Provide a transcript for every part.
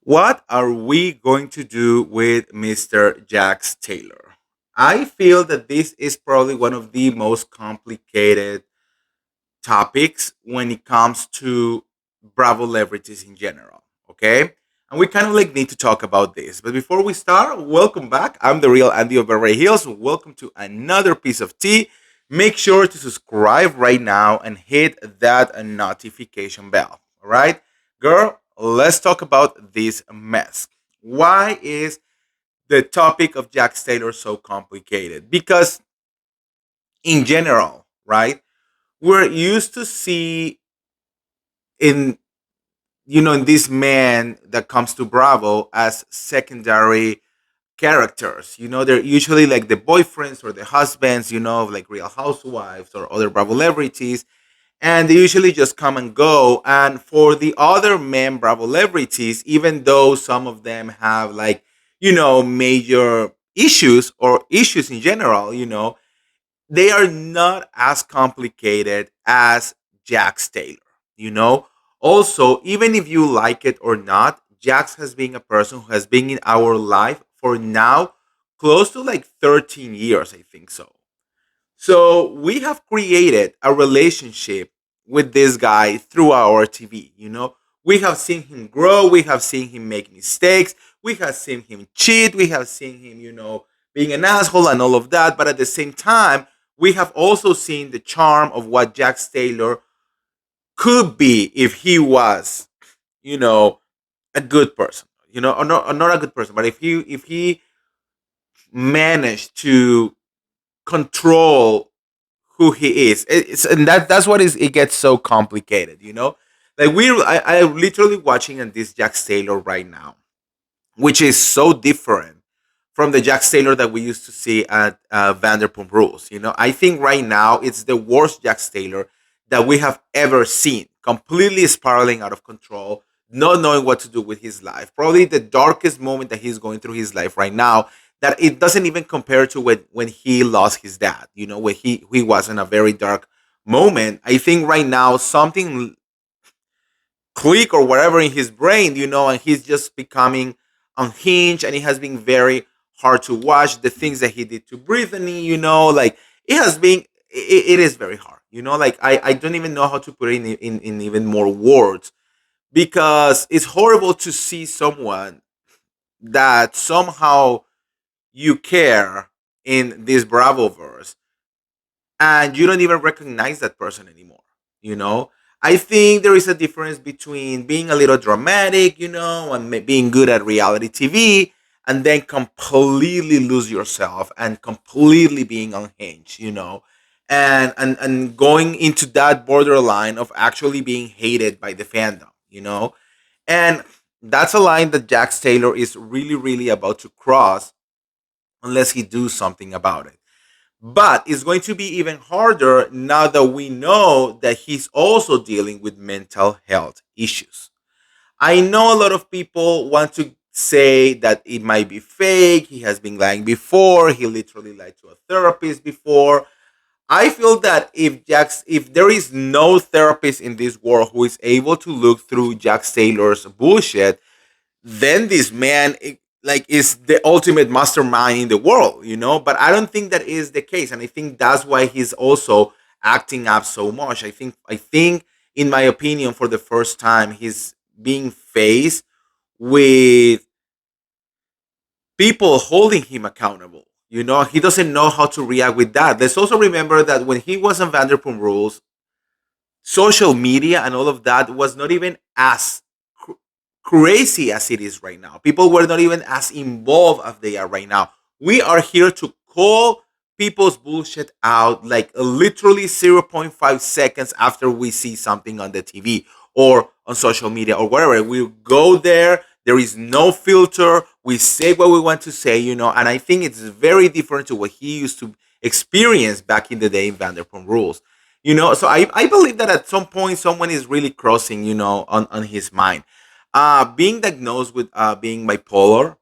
What are we going to do with Mr. Jax Taylor? I feel that this is probably one of the most complicated topics when it comes to Bravo celebrities in general. Okay. And we kind of like need to talk about this. But before we start, welcome back. I'm the real Andy of Beverly Hills. Welcome to another piece of tea. Make sure to subscribe right now and hit that notification bell. All right. Girl, let's talk about this mess. Why is the topic of Jack Taylor so complicated? Because in general, right? We're used to see in in this man that comes to Bravo as secondary characters. They're usually like the boyfriends or the husbands, of like Real Housewives or other Bravo celebrities, and they usually just come and go. And for the other men Bravo celebrities, even though some of them have like major issues or issues in general, they are not as complicated as Jax Taylor. You know, also, even if you like it or not, Jax has been a person who has been in our life for now close to like 13 years, I think so. So we have created a relationship with this guy through our TV. We have seen him grow, we have seen him make mistakes, we have seen him cheat, we have seen him, being an asshole and all of that. But at the same time, we have also seen the charm of what Jack Taylor could be if he was, you know, a good person. Or not a good person, but if he managed to control who he is. And that's what is it gets so complicated, Like I'm literally watching on this Jack Taylor right now, which is so different from the Jack Taylor that we used to see at Vanderpump Rules. I think right now it's the worst Jack Taylor that we have ever seen, completely spiraling out of control, not knowing what to do with his life. Probably the darkest moment that he's going through his life right now. That it doesn't even compare to when he lost his dad. When he was in a very dark moment. I think right now something click or whatever in his brain, and he's just becoming unhinged, and it has been very hard to watch the things that he did to Brittany, like it has been it is very hard, like I don't even know how to put it in even more words, because it's horrible to see someone that somehow you care in this Bravo verse and you don't even recognize that person anymore. You know, I think there is a difference between being a little dramatic, and being good at reality TV, and then completely lose yourself and completely being unhinged, and going into that borderline of actually being hated by the fandom, and that's a line that Jax Taylor is really, really about to cross unless he do something about it. But it's going to be even harder now that we know that he's also dealing with mental health issues. I know a lot of people want to say that it might be fake. He has been lying before. He literally lied to a therapist before. I feel that if there is no therapist in this world who is able to look through Jack Taylor's bullshit, then this man like is the ultimate mastermind in the world, but I don't think that is the case, and I think that's why he's also acting up so much. I think in my opinion, for the first time, he's being faced with people holding him accountable. He doesn't know how to react with that. Let's also remember that when he was on Vanderpump Rules, social media and all of that was not even as cr- crazy as it is right now. People were not even as involved as they are right now. We are here to call people's bullshit out like literally zero point 0.5 seconds after we see something on the TV or on social media or wherever. We go there. There is no filter. We say what we want to say, and I think it's very different to what he used to experience back in the day in Vanderpump Rules. So I believe that at some point someone is really crossing, on his mind. Being diagnosed with being bipolar,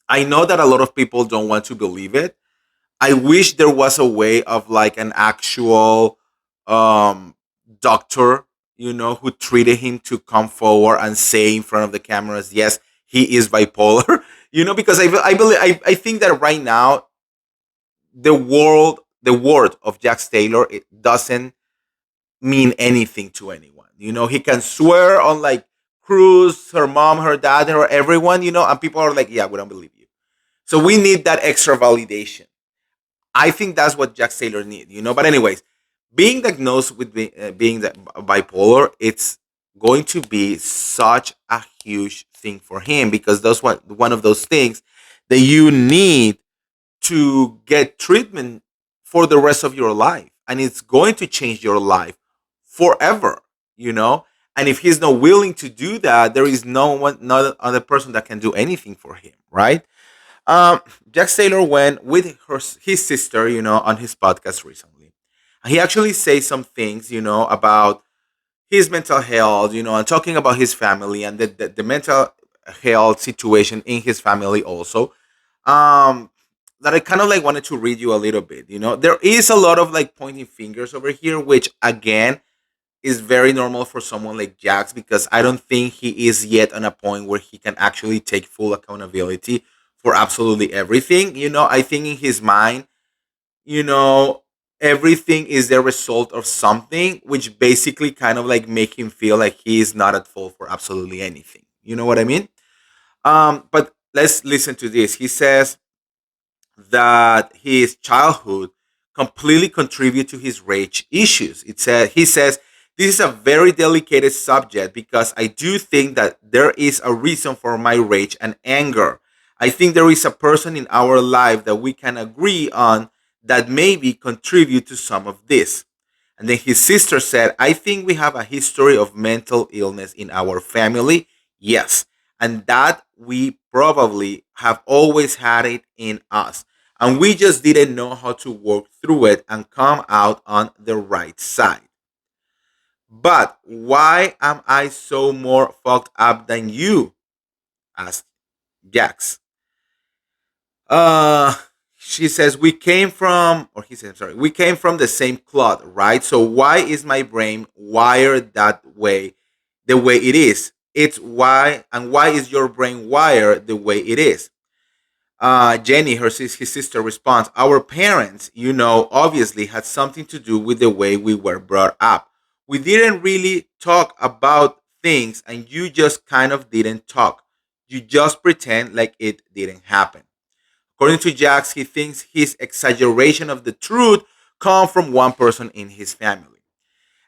I know that a lot of people don't want to believe it. I wish there was a way of like an actual um doctor who treated him to come forward and say in front of the cameras, yes, he is bipolar. Because I believe I think that right now the word of Jax Taylor, it doesn't mean anything to anyone. He can swear on like Cruz, her mom, her dad, or everyone. And people are like, yeah, we don't believe you. So we need that extra validation. I think that's what Jack Taylor needs. But anyways, being diagnosed with being bipolar, it's going to be such a huge thing for him, because that's one of those things that you need to get treatment for the rest of your life, and it's going to change your life forever. you know and if he's not willing to do that, there is no one, not other person that can do anything for him, right? um, Jack Taylor went with his sister, on his podcast recently. He actually says some things, about his mental health, and talking about his family and the mental health situation in his family also. Um, that I kind of like wanted to read you a little bit. There is a lot of like pointing fingers over here, which again is very normal for someone like Jax, because I don't think he is yet on a point where he can actually take full accountability for absolutely everything. I think in his mind, you know, everything is the result of something, which basically kind of like make him feel like he is not at fault for absolutely anything. You know what I mean? But let's listen to this. He says that his childhood completely contribute to his rage issues. He says this is a very delicate subject, because I do think that there is a reason for my rage and anger. I think there is a person in our life that we can agree on that maybe contribute to some of this. And then his sister said, I think we have a history of mental illness in our family. Yes. And that we probably have always had it in us. And we just didn't know how to work through it and come out on the right side. But why am I so more fucked up than you? Asked Jax. Uh, she says, we came from, or he said, sorry, we came from the same cloth, right? So why is my brain wired that way, the way it is? It's why, and why is your brain wired the way it is? Jenny, his sister, responds, our parents, obviously had something to do with the way we were brought up. We didn't really talk about things, and you just kind of didn't talk. You just pretend like it didn't happen. According to Jax, he thinks his exaggeration of the truth come from one person in his family.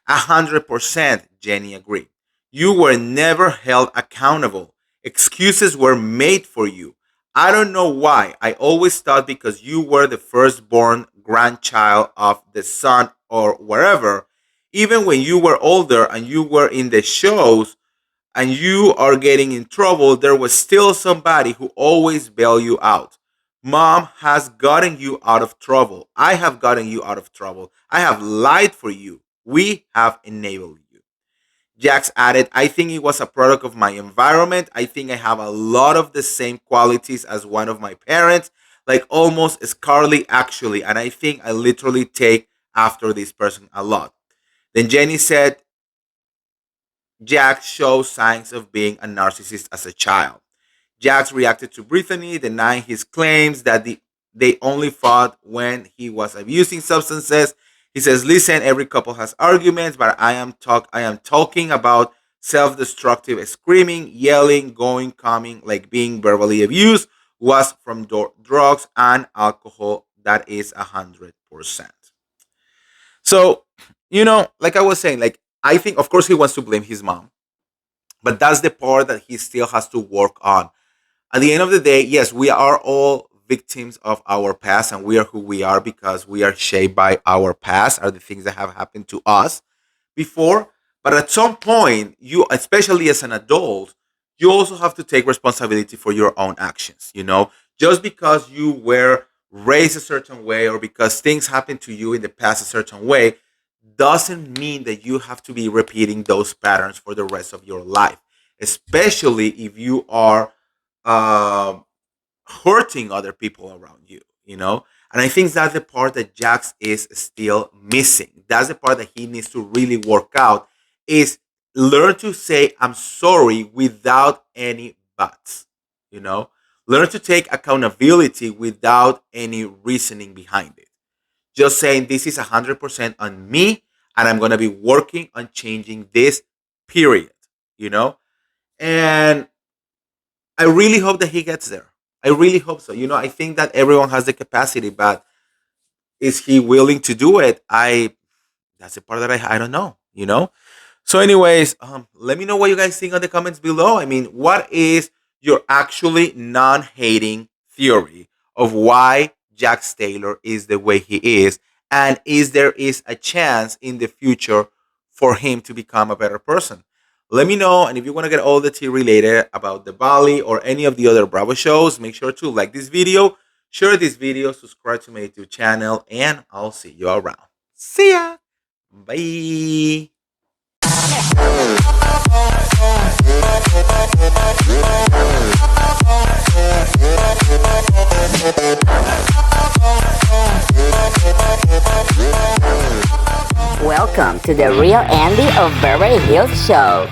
100%, Jenny agreed. You were never held accountable. Excuses were made for you. I don't know why. I always thought because you were the firstborn grandchild of the son or wherever, even when you were older and you were in the shows and you are getting in trouble, there was still somebody who always bailed you out. Mom has gotten you out of trouble. I have gotten you out of trouble. I have lied for you. We have enabled you. Jax added, I think it was a product of my environment. I think I have a lot of the same qualities as one of my parents, like almost Scarly actually. And I think I literally take after this person a lot. Then Jenny said, Jax shows signs of being a narcissist as a child. Jax reacted to Brittany, denying his claims that they only fought when he was abusing substances. He says, "Listen, every couple has arguments, but I am talking about self-destructive screaming, yelling, going, coming, like being verbally abused was from drugs and alcohol. That is 100%." So, like I was saying, like I think, of course, he wants to blame his mom, but that's the part that he still has to work on. At the end of the day, yes, we are all victims of our past, and we are who we are because we are shaped by our past, are the things that have happened to us before. But at some point, you, especially as an adult, you also have to take responsibility for your own actions. Just because you were raised a certain way or because things happened to you in the past a certain way doesn't mean that you have to be repeating those patterns for the rest of your life, especially if you are um, hurting other people around you. And I think that's the part that Jax is still missing. That's the part that he needs to really work out is learn to say I'm sorry without any buts. You know, learn to take accountability without any reasoning behind it. Just saying this is 100% on me, and I'm gonna be working on changing this. Period. You know, and I really hope that he gets there. I really hope so. You know, I think that everyone has the capacity, but is he willing to do it? That's the part that I don't know. You know. So, anyways, let me know what you guys think on the comments below. I mean, what is your actually non-hating theory of why Jax Taylor is the way he is, and is there is a chance in the future for him to become a better person? Let me know, and if you want to get all the tea related about the Bali or any of the other Bravo shows, make sure to like this video, share this video, subscribe to my YouTube channel, and I'll see you around. See ya. Bye. Welcome to the Real Andy of Beverly Hills Show.